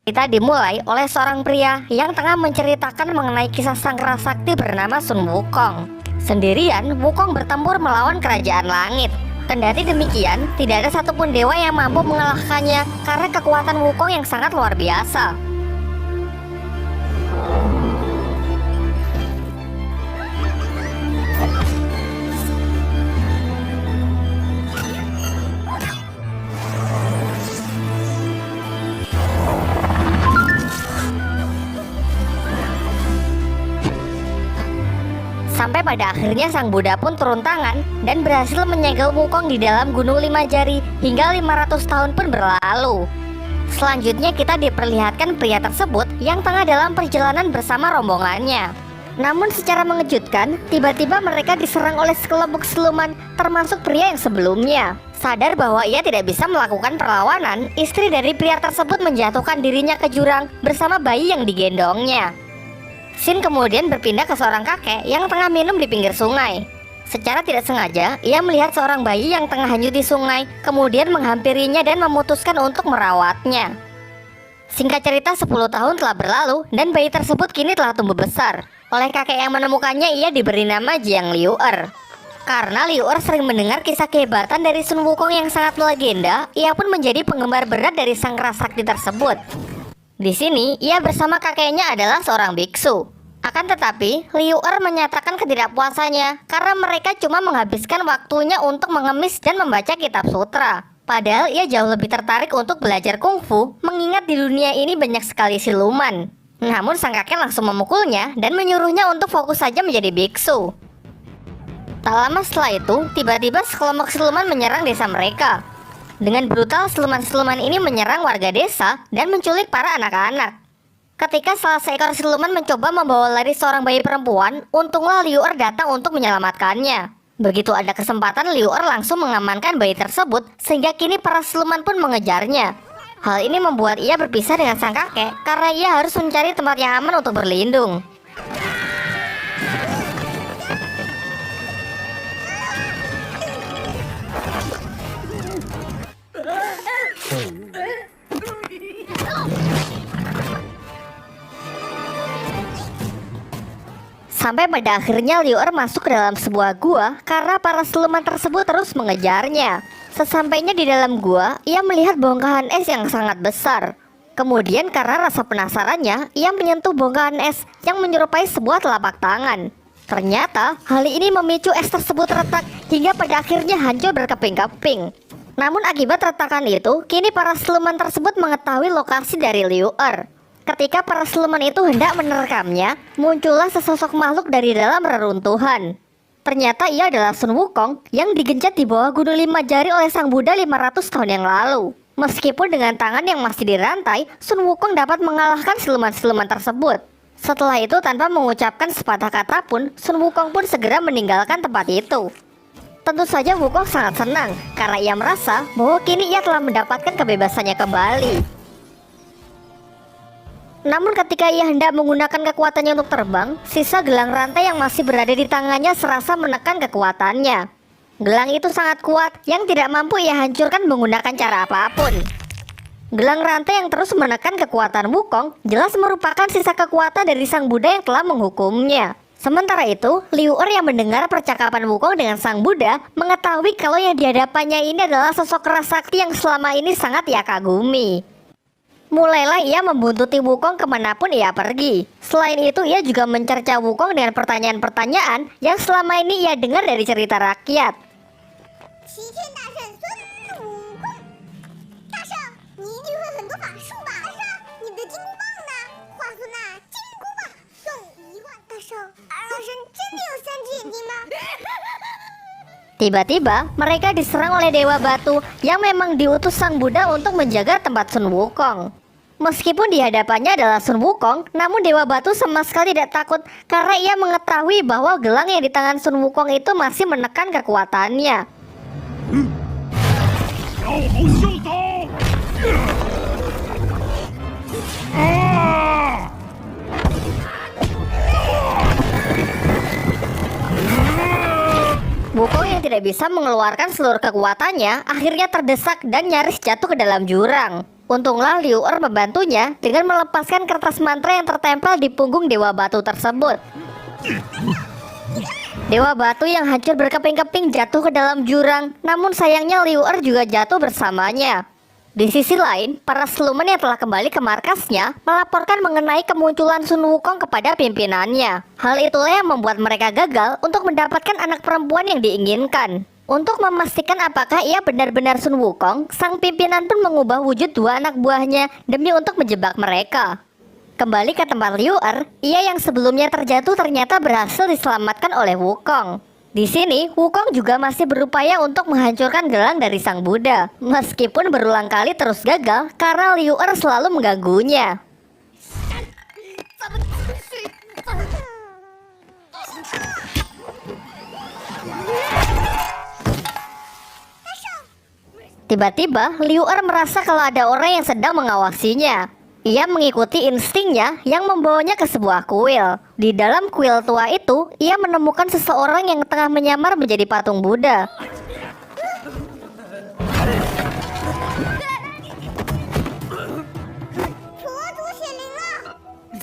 Kita dimulai oleh seorang pria yang tengah menceritakan mengenai kisah sang sakti bernama Sun Wukong. Sendirian, Wukong bertempur melawan kerajaan langit. Kendati demikian, tidak ada satupun dewa yang mampu mengalahkannya karena kekuatan Wukong yang sangat luar biasa. Sampai pada akhirnya sang Buddha pun turun tangan dan berhasil menyegel Wukong di dalam Gunung Lima Jari hingga 500 tahun pun berlalu. Selanjutnya kita diperlihatkan pria tersebut yang tengah dalam perjalanan bersama rombongannya. Namun secara mengejutkan, tiba-tiba mereka diserang oleh sekelompok siluman termasuk pria yang sebelumnya. Sadar bahwa ia tidak bisa melakukan perlawanan, istri dari pria tersebut menjatuhkan dirinya ke jurang bersama bayi yang digendongnya. Sin kemudian berpindah ke seorang kakek yang tengah minum di pinggir sungai. Secara tidak sengaja, ia melihat seorang bayi yang tengah hanyut di sungai, kemudian menghampirinya dan memutuskan untuk merawatnya. Singkat cerita, 10 tahun telah berlalu dan bayi tersebut kini telah tumbuh besar. Oleh kakek yang menemukannya, ia diberi nama Jiang Liu'er. Karena Liu'er sering mendengar kisah kehebatan dari Sun Wukong yang sangat melegenda, ia pun menjadi penggemar berat dari sang sakti tersebut. Di sini, ia bersama kakeknya adalah seorang biksu. Akan tetapi, Liu'er menyatakan ketidakpuasannya karena mereka cuma menghabiskan waktunya untuk mengemis dan membaca kitab sutra. Padahal ia jauh lebih tertarik untuk belajar kungfu, mengingat di dunia ini banyak sekali siluman. Namun sang kakek langsung memukulnya dan menyuruhnya untuk fokus saja menjadi biksu. Tak lama setelah itu, tiba-tiba sekelompok siluman menyerang desa mereka. Dengan brutal, siluman-siluman ini menyerang warga desa dan menculik para anak-anak. Ketika salah seekor siluman mencoba membawa lari seorang bayi perempuan, untunglah Liu'er datang untuk menyelamatkannya. Begitu ada kesempatan, Liu'er langsung mengamankan bayi tersebut, sehingga kini para siluman pun mengejarnya. Hal ini membuat ia berpisah dengan sang kakek, karena ia harus mencari tempat yang aman untuk berlindung. Sampai pada akhirnya Liu'er masuk ke dalam sebuah gua karena para siluman tersebut terus mengejarnya. Sesampainya di dalam gua, ia melihat bongkahan es yang sangat besar. Kemudian karena rasa penasarannya, ia menyentuh bongkahan es yang menyerupai sebuah telapak tangan. Ternyata hal ini memicu es tersebut retak hingga pada akhirnya hancur berkeping-keping. Namun akibat retakan itu, kini para siluman tersebut mengetahui lokasi dari Liu'er. Ketika para siluman itu hendak menerkamnya, muncullah sesosok makhluk dari dalam reruntuhan. Ternyata ia adalah Sun Wukong yang digencet di bawah Gunung Lima Jari oleh sang Buddha 500 tahun yang lalu. Meskipun dengan tangan yang masih dirantai, Sun Wukong dapat mengalahkan siluman-siluman tersebut. Setelah itu, tanpa mengucapkan sepatah kata pun, Sun Wukong pun segera meninggalkan tempat itu. Tentu saja Wukong sangat senang karena ia merasa bahwa kini ia telah mendapatkan kebebasannya kembali. Namun ketika ia hendak menggunakan kekuatannya untuk terbang, sisa gelang rantai yang masih berada di tangannya serasa menekan kekuatannya. Gelang itu sangat kuat yang tidak mampu ia hancurkan menggunakan cara apapun. Gelang rantai yang terus menekan kekuatan Wukong jelas merupakan sisa kekuatan dari sang Buddha yang telah menghukumnya. Sementara itu, Liu'er yang mendengar percakapan Wukong dengan sang Buddha mengetahui kalau yang dihadapannya ini adalah sosok sakti yang selama ini sangat ia kagumi. Mulailah ia membuntuti Wukong kemanapun ia pergi. Selain itu, ia juga mencerca Wukong dengan pertanyaan-pertanyaan yang selama ini ia dengar dari cerita rakyat. Tiba-tiba, mereka diserang oleh Dewa Batu yang memang diutus sang Buddha untuk menjaga tempat Sun Wukong. Meskipun di hadapannya adalah Sun Wukong, namun Dewa Batu sama sekali tidak takut karena ia mengetahui bahwa gelang yang di tangan Sun Wukong itu masih menekan kekuatannya. Wukong yang tidak bisa mengeluarkan seluruh kekuatannya akhirnya terdesak dan nyaris jatuh ke dalam jurang. Untunglah Liu Er membantunya dengan melepaskan kertas mantra yang tertempel di punggung Dewa Batu tersebut. Dewa Batu yang hancur berkeping-keping jatuh ke dalam jurang, namun sayangnya Liu Er juga jatuh bersamanya. Di sisi lain, para siluman yang telah kembali ke markasnya melaporkan mengenai kemunculan Sun Wukong kepada pimpinannya. Hal itulah yang membuat mereka gagal untuk mendapatkan anak perempuan yang diinginkan. Untuk memastikan apakah ia benar-benar Sun Wukong, sang pimpinan pun mengubah wujud dua anak buahnya demi untuk menjebak mereka. Kembali ke tempat Liu Er, ia yang sebelumnya terjatuh ternyata berhasil diselamatkan oleh Wukong. Di sini, Wukong juga masih berupaya untuk menghancurkan gelang dari sang Buddha, meskipun berulang kali terus gagal karena Liu Er selalu mengganggunya. Tiba-tiba, Liu Er merasa kalau ada orang yang sedang mengawasinya. Ia mengikuti instingnya yang membawanya ke sebuah kuil. Di dalam kuil tua itu, ia menemukan seseorang yang tengah menyamar menjadi patung Buddha.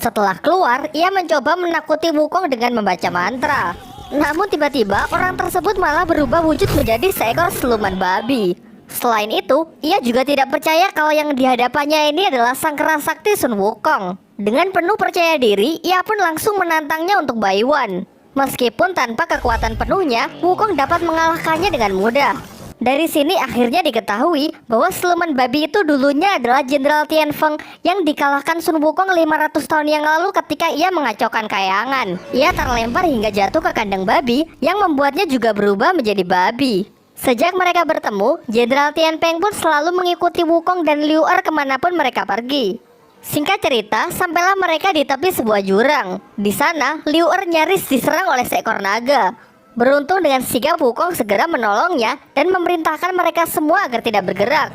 Setelah keluar, ia mencoba menakuti Wukong dengan membaca mantra. Namun tiba-tiba, orang tersebut malah berubah wujud menjadi seekor siluman babi. Selain itu, ia juga tidak percaya kalau yang dihadapannya ini adalah sang kera sakti Sun Wukong. Dengan penuh percaya diri, ia pun langsung menantangnya untuk Baiwan. Meskipun tanpa kekuatan penuhnya, Wukong dapat mengalahkannya dengan mudah. Dari sini akhirnya diketahui bahwa siluman babi itu dulunya adalah Jenderal Tianfeng yang dikalahkan Sun Wukong 500 tahun yang lalu ketika ia mengacaukan kayangan. Ia terlempar hingga jatuh ke kandang babi yang membuatnya juga berubah menjadi babi. Sejak mereka bertemu, Jenderal Tianfeng pun selalu mengikuti Wukong dan Liu Er kemanapun mereka pergi. Singkat cerita, sampailah mereka di tepi sebuah jurang. Di sana, Liu Er nyaris diserang oleh seekor naga. Beruntung dengan sigap Wukong segera menolongnya dan memerintahkan mereka semua agar tidak bergerak.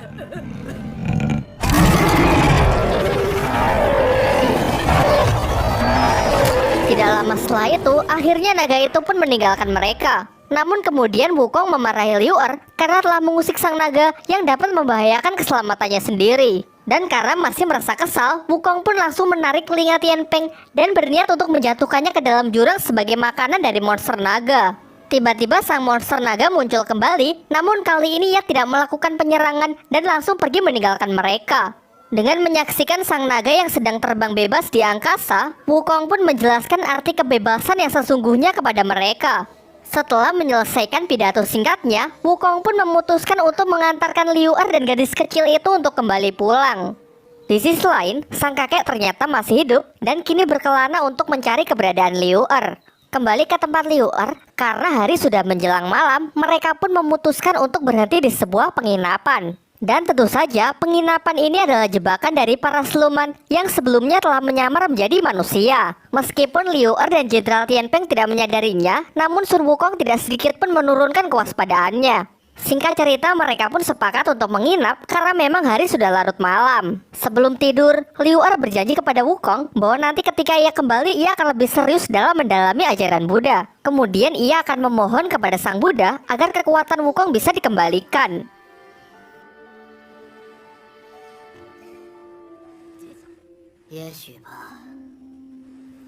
Tidak lama setelah itu, akhirnya naga itu pun meninggalkan mereka. Namun kemudian Wukong memarahi Liu Er karena telah mengusik sang naga yang dapat membahayakan keselamatannya sendiri. Dan karena masih merasa kesal, Wukong pun langsung menarik telinga Tianfeng dan berniat untuk menjatuhkannya ke dalam jurang sebagai makanan dari monster naga. Tiba-tiba sang monster naga muncul kembali, namun kali ini ia tidak melakukan penyerangan dan langsung pergi meninggalkan mereka. Dengan menyaksikan sang naga yang sedang terbang bebas di angkasa, Wukong pun menjelaskan arti kebebasan yang sesungguhnya kepada mereka. Setelah menyelesaikan pidato singkatnya, Wukong pun memutuskan untuk mengantarkan Liu Er dan gadis kecil itu untuk kembali pulang. Di sisi lain, sang kakek ternyata masih hidup dan kini berkelana untuk mencari keberadaan Liu Er. Kembali ke tempat Liu Er, karena hari sudah menjelang malam, mereka pun memutuskan untuk berhenti di sebuah penginapan. Dan tentu saja, penginapan ini adalah jebakan dari para siluman yang sebelumnya telah menyamar menjadi manusia. Meskipun Liu Er dan Jenderal Tianfeng tidak menyadarinya, namun Sun Wukong tidak sedikit pun menurunkan kewaspadaannya. Singkat cerita, mereka pun sepakat untuk menginap karena memang hari sudah larut malam. Sebelum tidur, Liu Er berjanji kepada Wukong bahwa nanti ketika ia kembali, ia akan lebih serius dalam mendalami ajaran Buddha. Kemudian ia akan memohon kepada sang Buddha agar kekuatan Wukong bisa dikembalikan.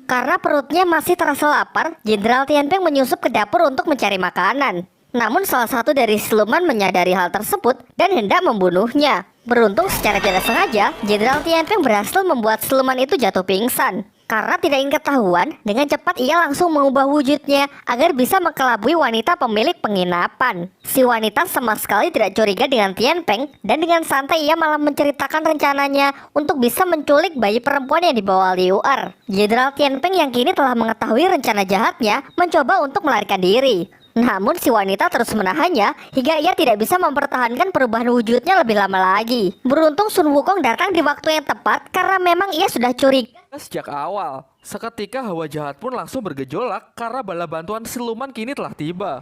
Karena perutnya masih terasa lapar, Jenderal Tianfeng menyusup ke dapur untuk mencari makanan. Namun salah satu dari siluman menyadari hal tersebut dan hendak membunuhnya. Beruntung secara tidak sengaja, Jenderal Tianfeng berhasil membuat siluman itu jatuh pingsan. Karena tidak ingin ketahuan, dengan cepat ia langsung mengubah wujudnya agar bisa mengelabui wanita pemilik penginapan. Si wanita sama sekali tidak curiga dengan Tianfeng dan dengan santai ia malah menceritakan rencananya untuk bisa menculik bayi perempuan yang dibawa Liu Er. Jenderal Tianfeng yang kini telah mengetahui rencana jahatnya mencoba untuk melarikan diri. Namun si wanita terus menahannya hingga ia tidak bisa mempertahankan perubahan wujudnya lebih lama lagi. Beruntung Sun Wukong datang di waktu yang tepat karena memang ia sudah curiga sejak awal. Seketika hawa jahat pun langsung bergejolak karena bala bantuan siluman kini telah tiba.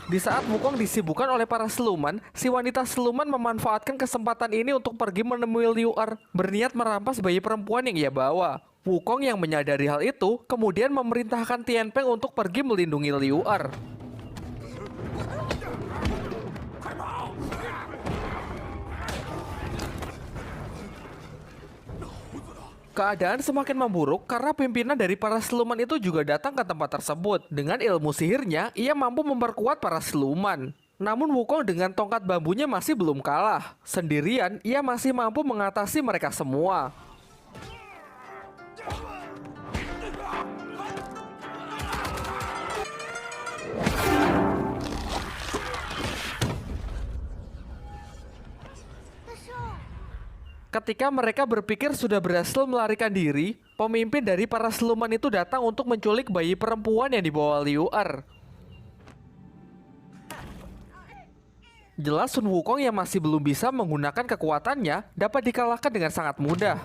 Di saat Wukong disibukkan oleh para siluman, si wanita siluman memanfaatkan kesempatan ini untuk pergi menemui Liu Er, berniat merampas bayi perempuan yang ia bawa. Wukong yang menyadari hal itu kemudian memerintahkan Tian Peng untuk pergi melindungi Liu Er. Keadaan semakin memburuk karena pimpinan dari para siluman itu juga datang ke tempat tersebut. Dengan ilmu sihirnya, ia mampu memperkuat para siluman. Namun Wukong dengan tongkat bambunya masih belum kalah. Sendirian, ia masih mampu mengatasi mereka semua. Ketika mereka berpikir sudah berhasil melarikan diri, pemimpin dari para siluman itu datang untuk menculik bayi perempuan yang dibawa Liu Er. Jelas Sun Wukong yang masih belum bisa menggunakan kekuatannya dapat dikalahkan dengan sangat mudah.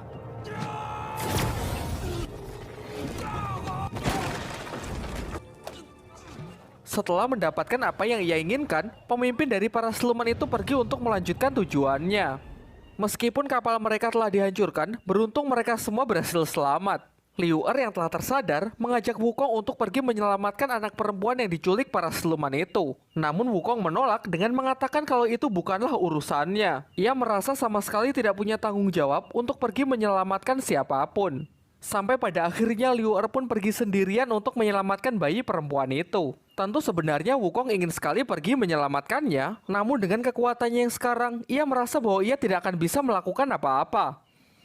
Setelah mendapatkan apa yang ia inginkan, pemimpin dari para siluman itu pergi untuk melanjutkan tujuannya. Meskipun kapal mereka telah dihancurkan, beruntung mereka semua berhasil selamat. Liu Er yang telah tersadar mengajak Wukong untuk pergi menyelamatkan anak perempuan yang diculik para siluman itu. Namun Wukong menolak dengan mengatakan kalau itu bukanlah urusannya. Ia merasa sama sekali tidak punya tanggung jawab untuk pergi menyelamatkan siapapun. Sampai pada akhirnya Liu Er pun pergi sendirian untuk menyelamatkan bayi perempuan itu. Tentu sebenarnya Wukong ingin sekali pergi menyelamatkannya, namun dengan kekuatannya yang sekarang, ia merasa bahwa ia tidak akan bisa melakukan apa-apa.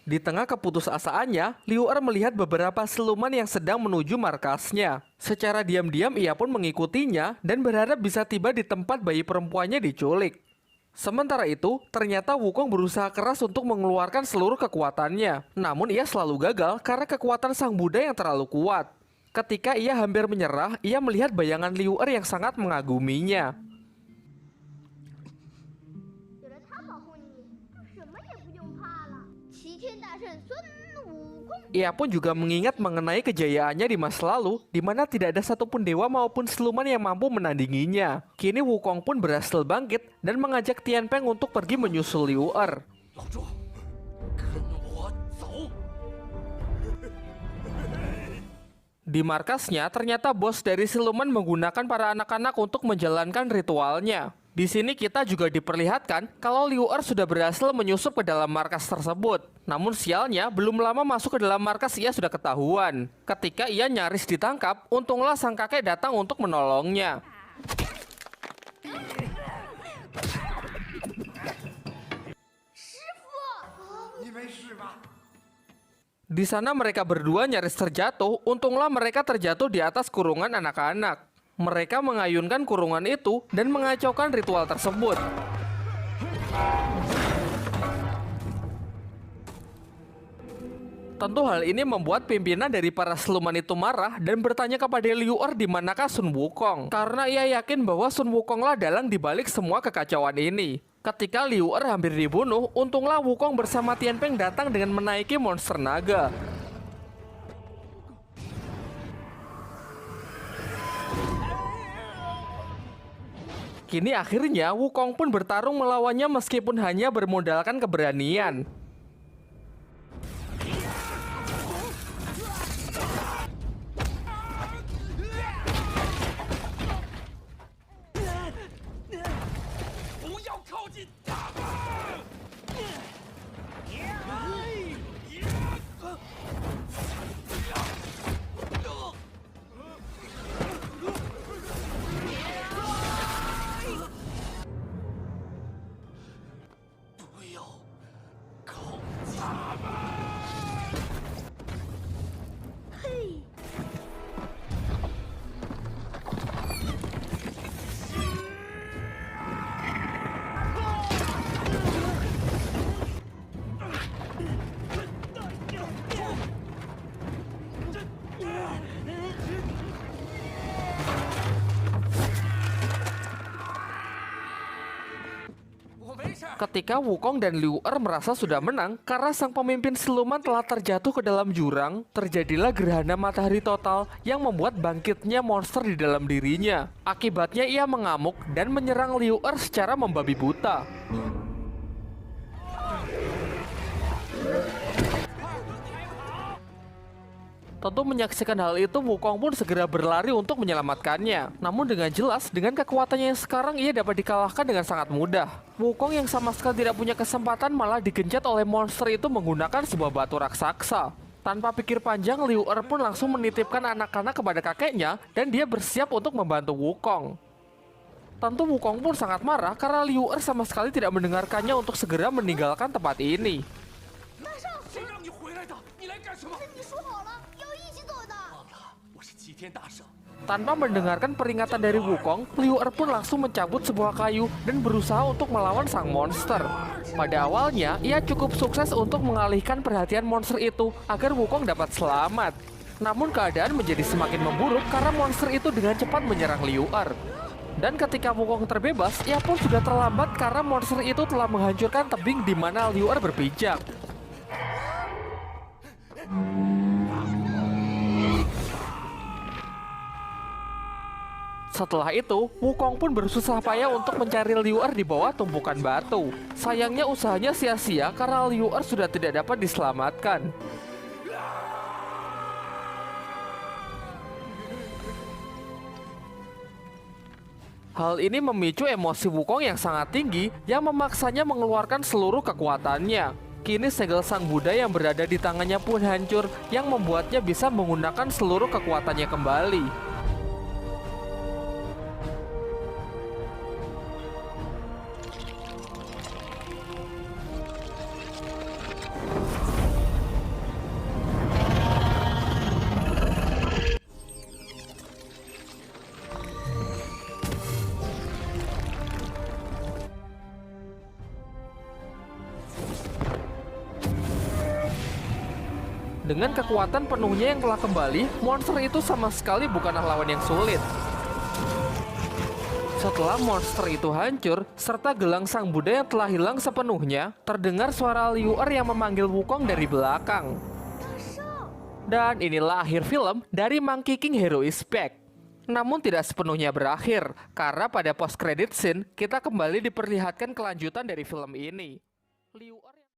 Di tengah keputusasaannya, Liu Er melihat beberapa siluman yang sedang menuju markasnya. Secara diam-diam ia pun mengikutinya dan berharap bisa tiba di tempat bayi perempuannya diculik. Sementara itu, ternyata Wukong berusaha keras untuk mengeluarkan seluruh kekuatannya. Namun ia selalu gagal karena kekuatan sang Buddha yang terlalu kuat. Ketika ia hampir menyerah, ia melihat bayangan Liu Er yang sangat mengaguminya. Ia pun juga mengingat mengenai kejayaannya di masa lalu, di mana tidak ada satupun dewa maupun siluman yang mampu menandinginya. Kini Wukong pun berhasil bangkit dan mengajak Tian Peng untuk pergi menyusul Liu Er. Di markasnya, ternyata bos dari siluman menggunakan para anak-anak untuk menjalankan ritualnya. Di sini kita juga diperlihatkan kalau Liu Er sudah berhasil menyusup ke dalam markas tersebut. Namun sialnya, belum lama masuk ke dalam markas ia sudah ketahuan. Ketika ia nyaris ditangkap, untunglah sang kakek datang untuk menolongnya. Di sana mereka berdua nyaris terjatuh, untunglah mereka terjatuh di atas kurungan anak-anak. Mereka mengayunkan kurungan itu dan mengacaukan ritual tersebut. Tentu hal ini membuat pimpinan dari para siluman itu marah dan bertanya kepada Liu Er di manakah Sun Wukong. Karena ia yakin bahwa Sun Wukonglah dalang dibalik semua kekacauan ini. Ketika Liu Er hampir dibunuh, untunglah Wukong bersama Tian Peng datang dengan menaiki monster naga. Kini akhirnya Wukong pun bertarung melawannya meskipun hanya bermodalkan keberanian. Ketika Wukong dan Liu Er merasa sudah menang karena sang pemimpin siluman telah terjatuh ke dalam jurang, terjadilah gerhana matahari total yang membuat bangkitnya monster di dalam dirinya. Akibatnya ia mengamuk dan menyerang Liu Er secara membabi buta. Tentu menyaksikan hal itu, Wukong pun segera berlari untuk menyelamatkannya. Namun dengan jelas, dengan kekuatannya yang sekarang, ia dapat dikalahkan dengan sangat mudah. Wukong yang sama sekali tidak punya kesempatan malah digenjat oleh monster itu menggunakan sebuah batu raksasa. Tanpa pikir panjang, Liu Er pun langsung menitipkan anak-anak kepada kakeknya dan dia bersiap untuk membantu Wukong. Tentu Wukong pun sangat marah karena Liu Er sama sekali tidak mendengarkannya untuk segera meninggalkan tempat ini. 谁让你回来的？你来干什么？你说好了要一起走的。忘了，我是齐天大圣。 Tanpa mendengarkan peringatan dari Wukong, Liu Er pun langsung mencabut sebuah kayu dan berusaha untuk melawan sang monster. Pada awalnya, ia cukup sukses untuk mengalihkan perhatian monster itu agar Wukong dapat selamat. Namun keadaan menjadi semakin memburuk karena monster itu dengan cepat menyerang Liu Er. Dan ketika Wukong terbebas, ia pun sudah terlambat karena monster itu telah menghancurkan tebing di mana Liu Er berpijak. Setelah itu, Wukong pun bersusah payah untuk mencari Liu Er di bawah tumpukan batu. Sayangnya usahanya sia-sia karena Liu Er sudah tidak dapat diselamatkan. Hal ini memicu emosi Wukong yang sangat tinggi yang memaksanya mengeluarkan seluruh kekuatannya. Kini segel sang Buddha yang berada di tangannya pun hancur yang membuatnya bisa menggunakan seluruh kekuatannya kembali. Dengan kekuatan penuhnya yang telah kembali, monster itu sama sekali bukanlah lawan yang sulit. Setelah monster itu hancur, serta gelang sang Buddha yang telah hilang sepenuhnya, terdengar suara Liu Er yang memanggil Wukong dari belakang. Dan inilah akhir film dari Monkey King Hero is Back. Namun tidak sepenuhnya berakhir, karena pada post credit scene, kita kembali diperlihatkan kelanjutan dari film ini. Liu Er